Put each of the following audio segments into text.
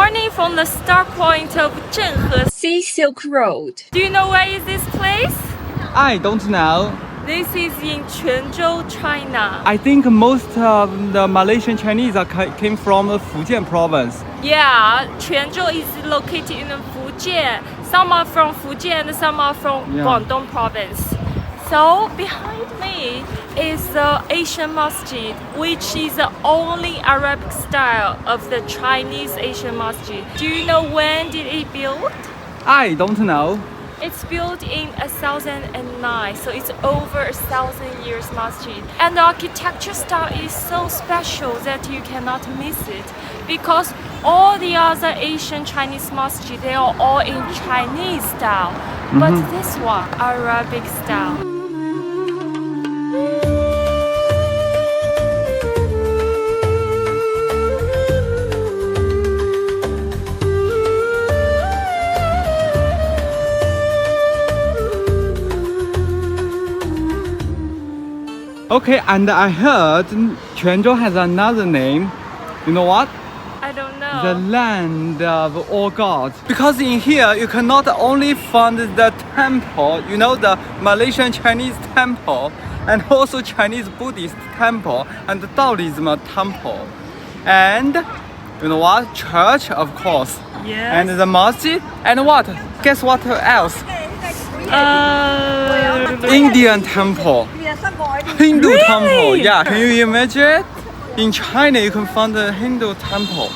morning from the start point of Zhenhe Sea Silk Road. Do you know where is this place? I don't know. This is in Quanzhou, China. I think most of the Malaysian-Chinese came from Fujian province. Yeah, Quanzhou is located in Fujian. Some are from Fujian and some are from Guangdong province. So behind me is the Asian Masjid, which is the only Arabic style of the Chinese Asian Masjid. Do you know when did it built? I don't know. It's built in 1009, so it's over 1,000 years masjid. And the architecture style is so special that you cannot miss it. Because all the other Asian Chinese masjid, they are all in Chinese style. But this one, Arabic style. Okay, and I heard Quanzhou has another name. You know what? I don't know. The land of all gods. Because in here you cannot only find the temple, you know, the Malaysian-Chinese temple, and also Chinese Buddhist temple, and the Taoism temple. And you know what? Church, of course. Yes. And the masjid, and what? Guess what else? Indian temple. Hindu Really? temple. Yeah, can you imagine? In China, you can find a Hindu temple.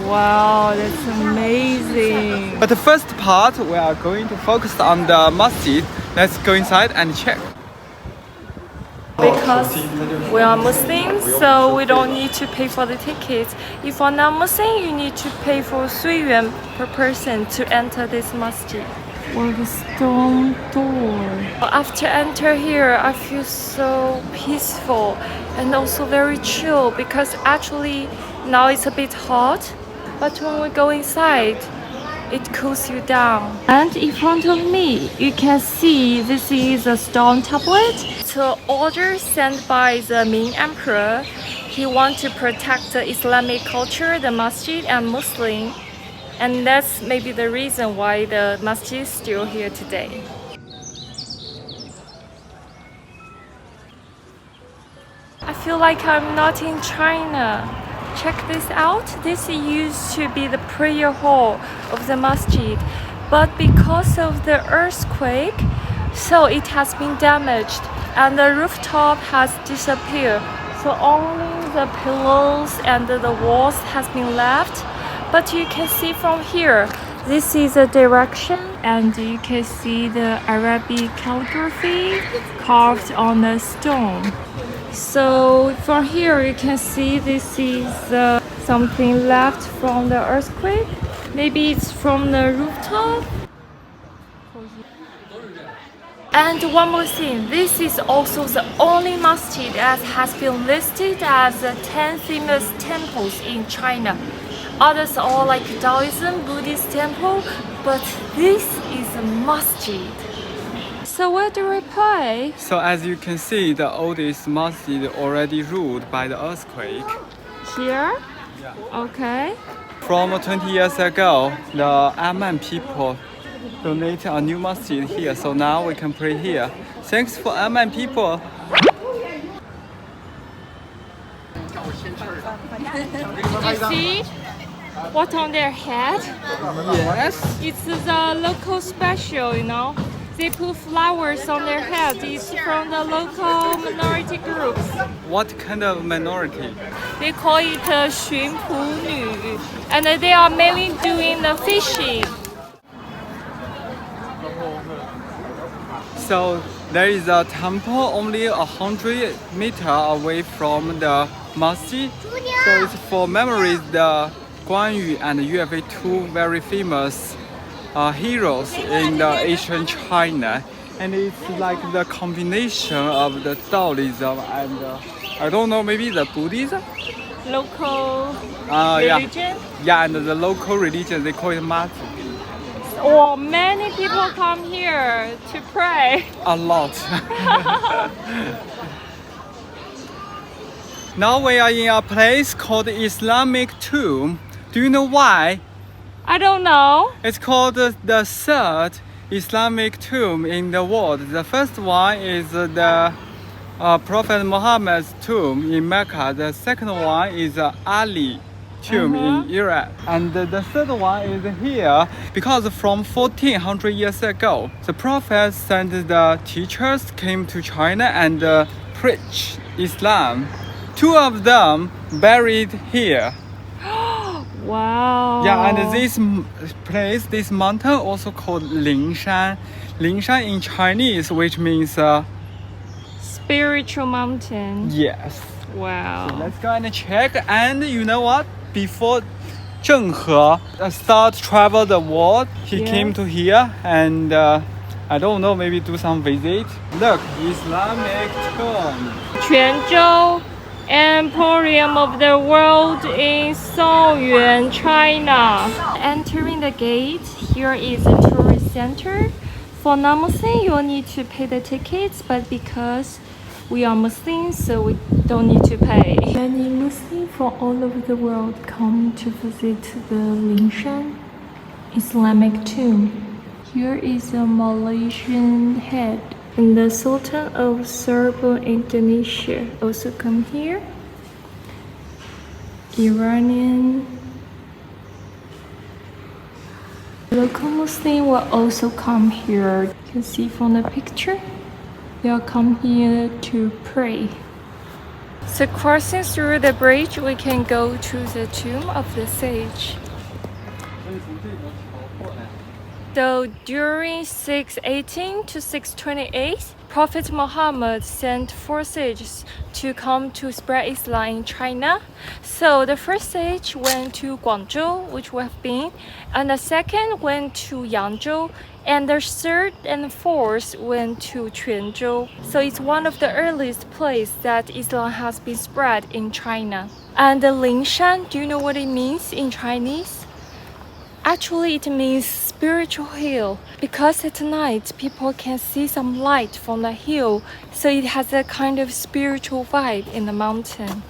Wow, that's amazing. But the first part, we are going to focus on the masjid. Let's go inside and check. Because we are Muslims, so we don't need to pay for the tickets. If you're not Muslim, you need to pay for 3 yuan per person to enter this masjid. Or the stone door. After enter here, I feel so peaceful and also very chill because actually now it's a bit hot, but when we go inside, it cools you down. And in front of me, you can see this is a stone tablet. It's an order sent by the Ming Emperor. He wants to protect the Islamic culture, the masjid, and Muslim. And that's maybe the reason why the masjid is still here today. I feel like I'm not in China. Check this out. This used to be the prayer hall of the masjid, but because of the earthquake, so it has been damaged and the rooftop has disappeared. So only the pillars and the walls has been left. But you can see from here, this is a direction and you can see the Arabic calligraphy carved on the stone. So from here you can see this is something left from the earthquake. Maybe it's from the rooftop. And one more thing, this is also the only masjid that has been listed as the 10 famous temples in China. Others are like Taoism, Buddhist temple, but this is a masjid. So where do we pray? So as you can see, the oldest masjid already ruled by the earthquake. Here? Yeah. Okay. From 20 years ago, the Amman people donated a new masjid here, so now we can pray here. Thanks for Amman people. You see what on their head? Yes. It's the local special, you know. They put flowers on their head. It's from the local minority groups. What kind of minority? They call it 巡捕女, and they are mainly doing the fishing. So there is a temple only 100 meters away from the masjid. So it's for memories the Guanyu and Yue, two very famous heroes in the Asian China, and it's like the combination of the Taoism and I don't know, maybe the Buddhism, Local yeah, religion. yeah, and the local religion they call it masjid. Or many people come here to pray. A lot. Now we are in a place called Islamic tomb. Do you know why? I don't know. It's called the third Islamic tomb in the world. The first one is the Prophet Muhammad's tomb in Mecca. The second one is Ali tomb in Iraq. And the third one is here because from 1400 years ago, the Prophet sent the teachers came to China and preached Islam. Two of them buried here. Wow. Yeah, and this place, this mountain also called Lingshan. Lingshan in Chinese, which means spiritual mountain. yes. Wow. So let's go and check. And you know what? Before Zheng He start travel the world, he came to here and I don't know, maybe do some visit. Look, Islamic tomb. Quanzhou Emporium of the World in Songyuan, China. Entering the gate, here is a tourist center. For non-Muslim, you will need to pay the tickets, but because we are Muslims, so we don't need to pay. Many Muslims from all over the world come to visit the Lingshan Islamic tomb. Here is a Malaysian head. And the Sultan of Serbo Indonesia also come here. Iranian. Local Muslim will also come here. You can see from the picture. They'll come here to pray. So crossing through the bridge, we can go to the tomb of the sage. So during 618 to 628, Prophet Muhammad sent 4 sages to come to spread Islam in China. So the first sage went to Quanzhou, which we have been, and the second went to Yangzhou, and the third and fourth went to Quanzhou. So it's one of the earliest places that Islam has been spread in China. And the Lingshan, do you know what it means in Chinese? Actually, it means spiritual hill because at night people can see some light from the hill, so it has a kind of spiritual vibe in the mountain.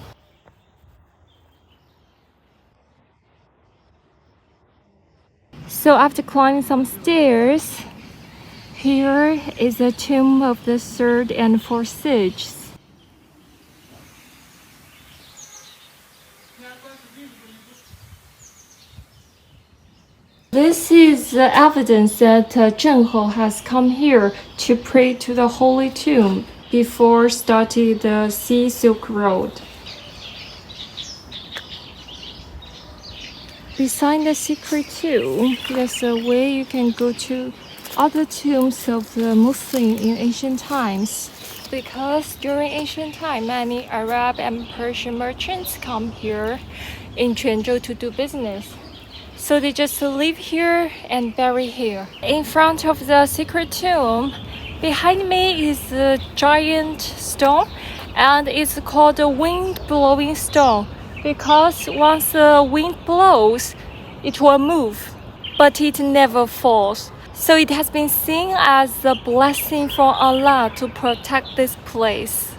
So after climbing some stairs, here is the tomb of the third and fourth sages. This is the evidence that Zheng He has come here to pray to the Holy Tomb before starting the Sea Silk Road. Beside the secret tomb, there's a way you can go to other tombs of the Muslim in ancient times. Because during ancient time, many Arab and Persian merchants come here in Quanzhou to do business. So they just live here and bury here. In front of the secret tomb, behind me is a giant stone, and it's called the wind-blowing stone because once the wind blows, it will move, but it never falls. So it has been seen as a blessing from Allah to protect this place.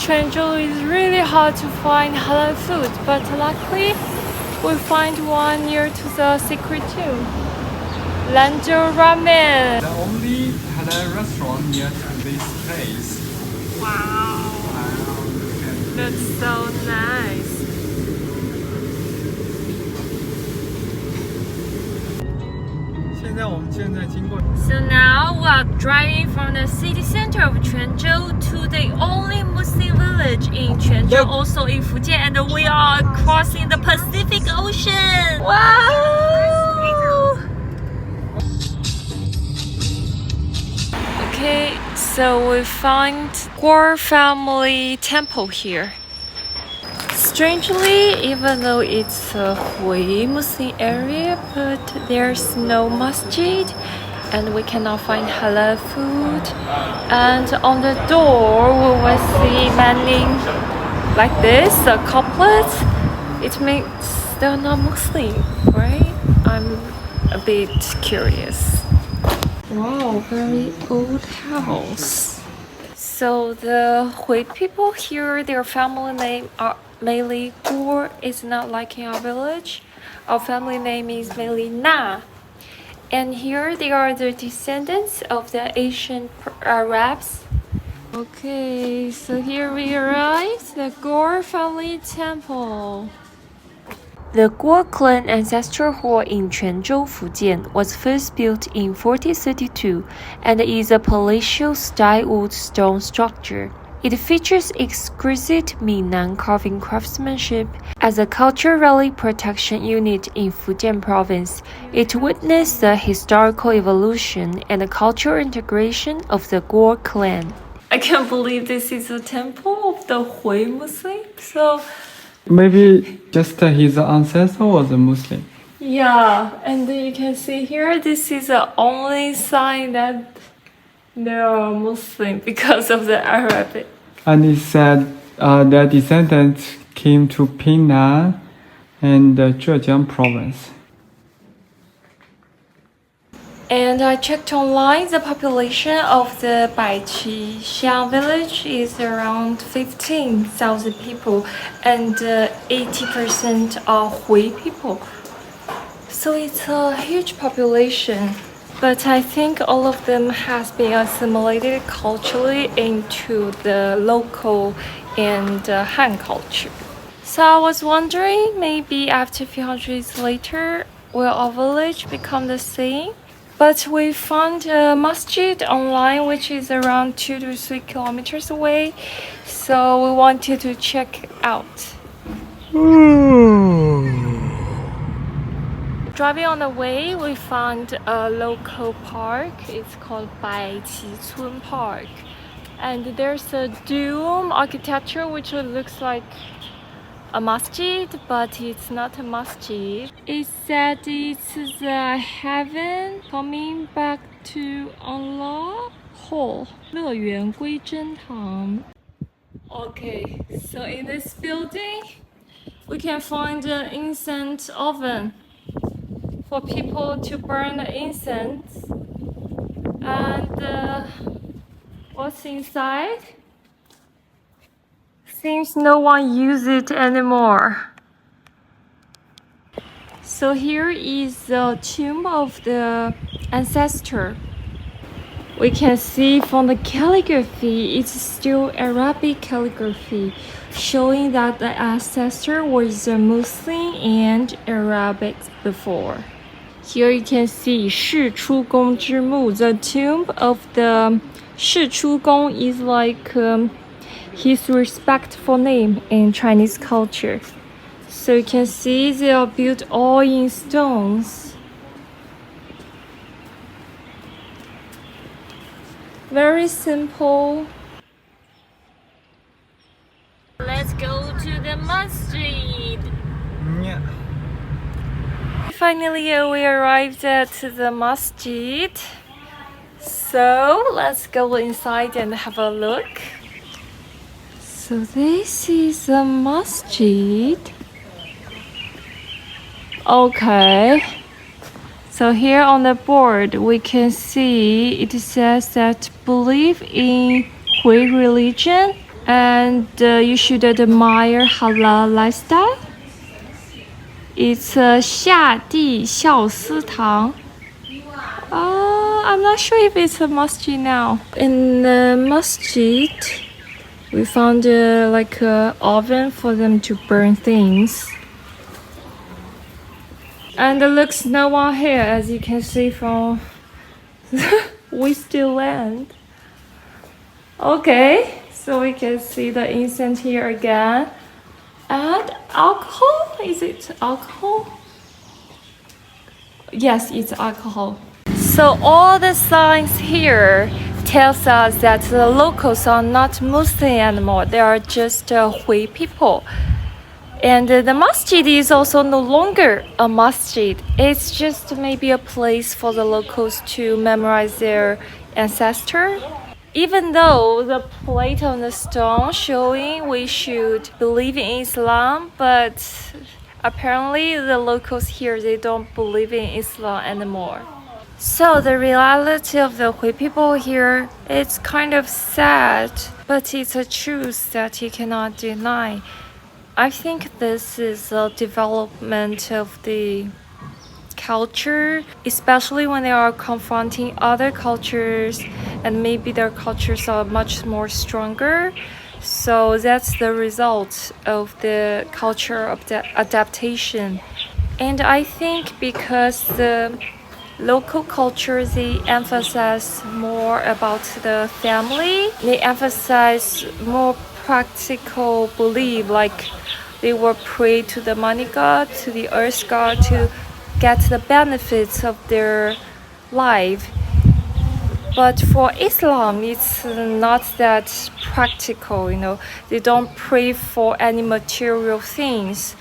Quanzhou is really hard to find halal food, but luckily we find one near to the secret tomb. Lanzhou ramen. The only halal restaurant near to this place. Wow, that's so nice. So now we are driving from the city center of Quanzhou to the only Muslim village in Quanzhou, also in Fujian, and we are crossing the Pacific Ocean. Wow! Okay, so we find Guo family temple here. Strangely, even though it's a Hui Muslim area, but there's no masjid and we cannot find halal food. And on the door, we will see many like this, a couplet. It means they're not Muslim, right? I'm a bit curious. Wow, very old house. So the Hui people here, their family name are mainly Guo. It's not like in our village. Our family name is mainly Na. And here they are the descendants of the Asian Arabs. Okay, so here we arrived, the Guo family temple. The Guo clan ancestral hall in Quanzhou, Fujian, was first built in 1432 and is a palatial-style wood stone structure. It features exquisite Minnan carving craftsmanship. As a culturally protection unit in Fujian province, it witnessed the historical evolution and the cultural integration of the Guo clan. I can't believe this is a temple of the Hui Muslim. So Maybe just his ancestor was a Muslim. yeah, and you can see here, this is the only sign that they are Muslim because of the Arabic. And it said their descendants came to Pingnan and the Zhejiang province. And I checked online, the population of the Baiqi village is around 15,000 people, and 80% are Hui people. So it's a huge population, but I think all of them has been assimilated culturally into the local and Han culture. So I was wondering, maybe after a few hundred years later, will our village become the same? But we found a masjid online, which is around 2 to 3 kilometers away, so we wanted to check out. Driving on the way, we found a local park. It's called Baiqi Park. And there's a dome architecture which looks like a masjid, but it's not a masjid. It said it's the heaven coming back to Allah hall. 乐园归真堂. Okay, so in this building, we can find an incense oven for people to burn the incense. And what's inside? Seems no one uses it anymore. So here is the tomb of the ancestor. We can see from the calligraphy, it's still Arabic calligraphy, showing that the ancestor was a Muslim and Arabic before. Here you can see 世出公之墓. The tomb of the 世出公 is like his respectful name in Chinese culture. So you can see they are built all in stones. Very simple. Let's go to the masjid. Yeah. Finally, we arrived at the masjid. So let's go inside and have a look. So this is a masjid. Okay. So here on the board we can see it says that believe in Hui religion and you should admire Halal lifestyle. It's a 下地孝思堂. I'm not sure if it's a masjid now. In the masjid, we found like an oven for them to burn things. And it looks no one here, as you can see from wasted land. Okay, so we can see the incense here again. And alcohol? Is it alcohol? Yes, it's alcohol. So all the signs here tells us that the locals are not Muslim anymore. They are just Hui people. And the masjid is also no longer a masjid. It's just maybe a place for the locals to memorize their ancestor. Even though the plate on the stone showing we should believe in Islam, but apparently the locals here, they don't believe in Islam anymore. So the reality of the Hui people here, it's kind of sad, but it's a truth that you cannot deny. I think this is a development of the culture, especially when they are confronting other cultures and maybe their cultures are much more stronger. So that's the result of the culture adaptation. And I think because the local culture, they emphasize more about the family. They emphasize more practical belief, like they will pray to the money god, to the earth god to get the benefits of their life. But for Islam, it's not that practical, you know. They don't pray for any material things.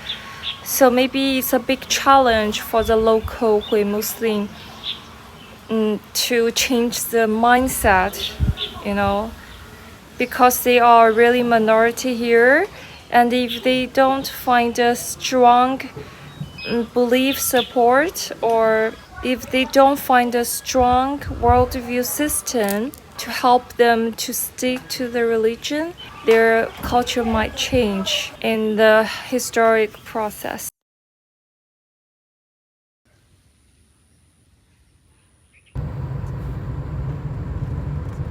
So maybe it's a big challenge for the local Hui Muslim to change the mindset, you know, because they are really minority here. And if they don't find a strong belief support, or if they don't find a strong worldview system to help them to stick to the religion, their culture might change in the historic process.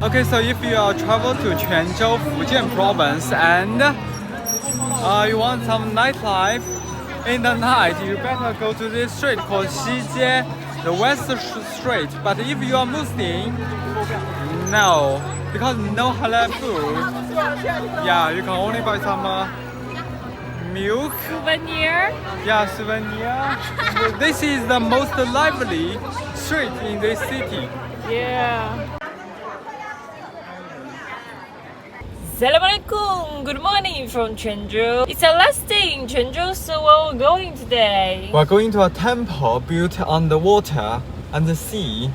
Okay, so if you travel to Quanzhou, Fujian province, and you want some nightlife in the night, you better go to this street called Xijie, the West Street. But if you are Muslim, no, because no halal food. Yeah, you can only buy some milk. Souvenir? Yeah, souvenir. This is the most lively street in this city. Yeah. Assalamualaikum. Good morning from Quanzhou. It's our last day in Quanzhou, so where are we going today? We're going to a temple built on the water and the sea.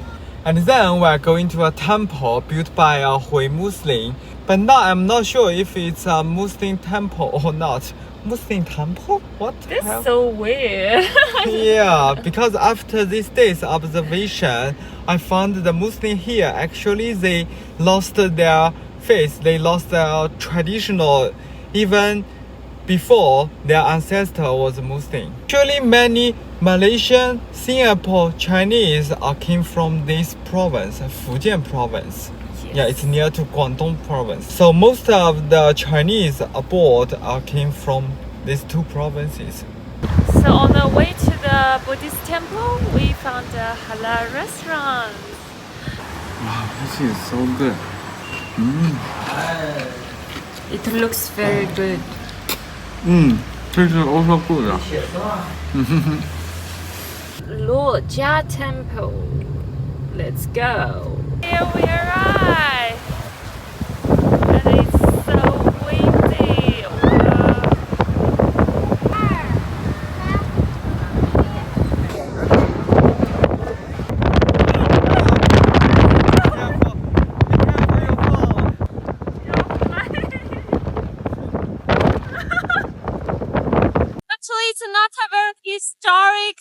And then we're going to a temple built by a Hui Muslim. But now I'm not sure if it's a Muslim temple or not. Muslim temple? What the hell? That's so weird. Yeah, because after this day's observation, I found the Muslim here, actually they lost their faith, they lost their traditional, even before their ancestor was Muslim. Actually, many Malaysian, Singapore, Chinese came from this province, Fujian province. Yes. Yeah, it's near to Guangdong province. So most of the Chinese aboard came from these two provinces. So on the way to the Buddhist temple, we found a halal restaurant. Wow, this is so good. It looks very good. This is also good. Luojia temple. Let's go. Here we arrive. And it's so windy. Actually, it's not a very historic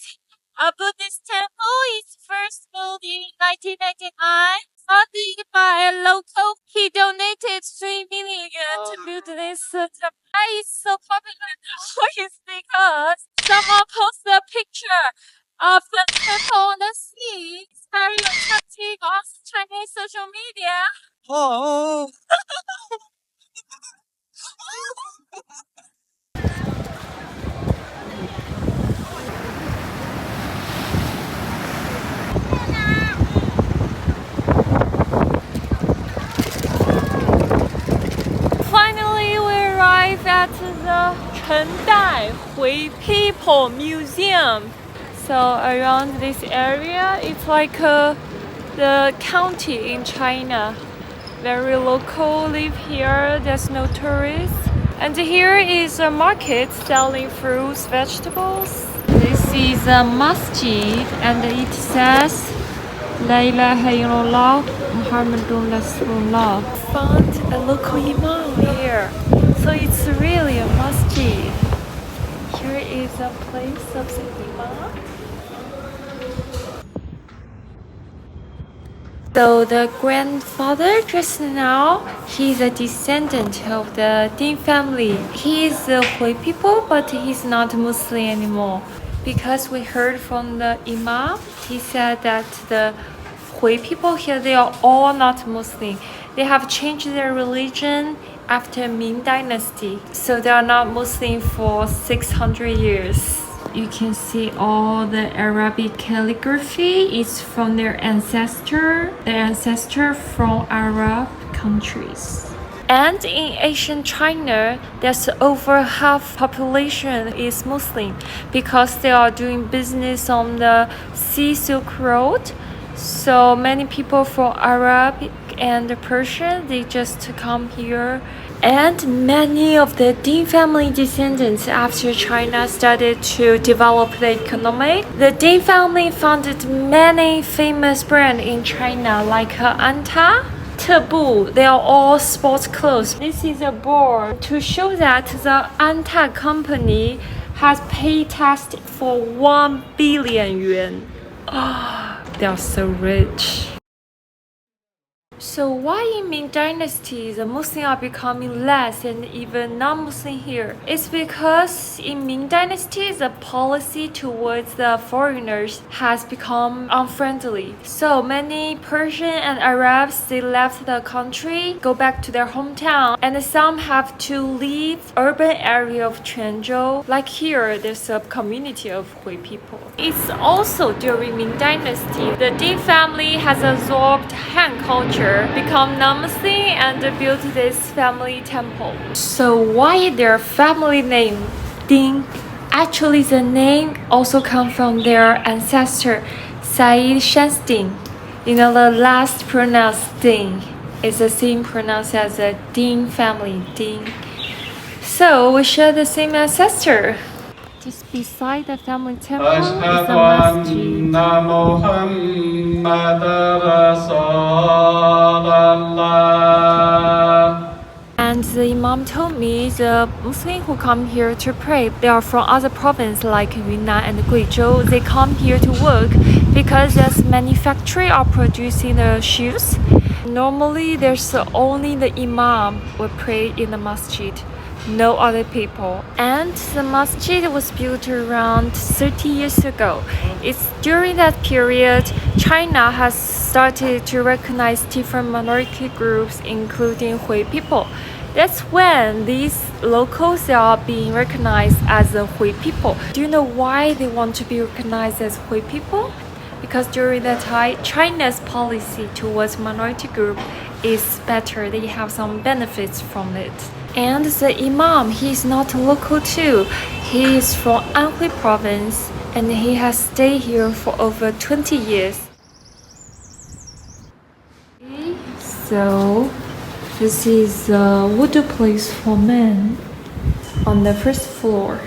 Buddhist temple. It's first built in 1999. Started by a local. He donated 3 million yuan to build this temple. Why it's so popular now is because someone posted a picture of the temple on the sea. It's very attractive on Chinese social media. Oh. Finally, we arrived at the Chendai Hui People Museum. So around this area, it's like the county in China. Very local live here, there's no tourists. And here is a market selling fruits, vegetables. This is a masjid and it says La ilaha illallah Muhammadun Rasulullah. Found a local imam here. So it's really a masjid. Here is a place of the imam. So the grandfather just now, he's a descendant of the Ding family. He is the Hui people, but he's not Muslim anymore. Because we heard from the Imam, he said that the Hui people here, they are all not Muslim. They have changed their religion after Ming Dynasty. So they are not Muslim for 600 years. You can see all the Arabic calligraphy is from their ancestor from Arab countries. And in ancient China, there's over half population is Muslim because they are doing business on the Sea Silk Road. So many people from Arabic and Persian, they just come here. And many of the Ding family descendants after China started to develop the economy. The Ding family founded many famous brands in China like Anta, Tebu. They are all sports clothes. This is a board to show that the Anta company has paid tax for 1 billion yuan. Oh, they are so rich. So why in Ming Dynasty the Muslims are becoming less and even non-Muslim here? It's because in Ming Dynasty the policy towards the foreigners has become unfriendly. So many Persian and Arabs, they left the country, go back to their hometown, and some have to leave urban area of Quanzhou. Like here, there's a community of Hui people. It's also during Ming Dynasty, the Ding family has absorbed Han culture, become non-Muslim, and built this family temple. So why their family name Ding? Actually, the name also comes from their ancestor Said Shan's Ding. You know, the last pronounced Ding is the same pronounced as a Ding family, Ding. So we share the same ancestor. Just beside the family temple is the masjid. And the Imam told me the Muslims who come here to pray, they are from other provinces like Yunnan and Guizhou. They come here to work because there's many factories are producing the shoes. Normally, there's only the Imam will pray in the masjid. No other people. And the masjid was built around 30 years ago. It's during that period, China has started to recognize different minority groups, including Hui people. That's when these locals are being recognized as the Hui people. Do you know why they want to be recognized as Hui people? Because during that time, China's policy towards minority group is better. They have some benefits from it. And the Imam, he is not local too. He is from Anhui province and he has stayed here for over 20 years. So this is a wudu place for men on the first floor.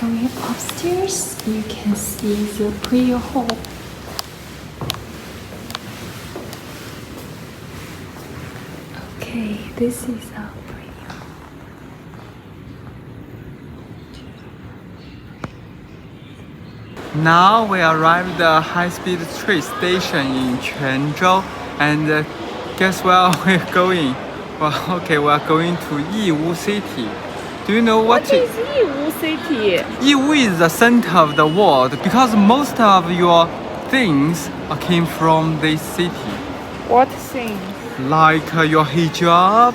Going upstairs, you can see the prayer hall. Okay, this is a Now we arrived at the high-speed train station in Quanzhou, and guess where we're going? Well, okay, we're going to Yiwu City. Do you know what is Yiwu City? Yiwu is the center of the world because most of your things came from this city. What things? Like your hijab,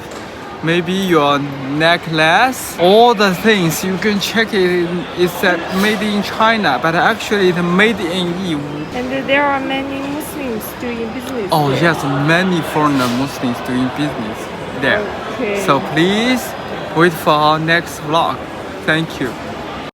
maybe your necklace, all the things you can check it. It's made in China, but actually it's made in Yiwu. And there are many Muslims doing business. Oh there. yes, many foreigner Muslims doing business there. Okay. So please wait for our next vlog. Thank you.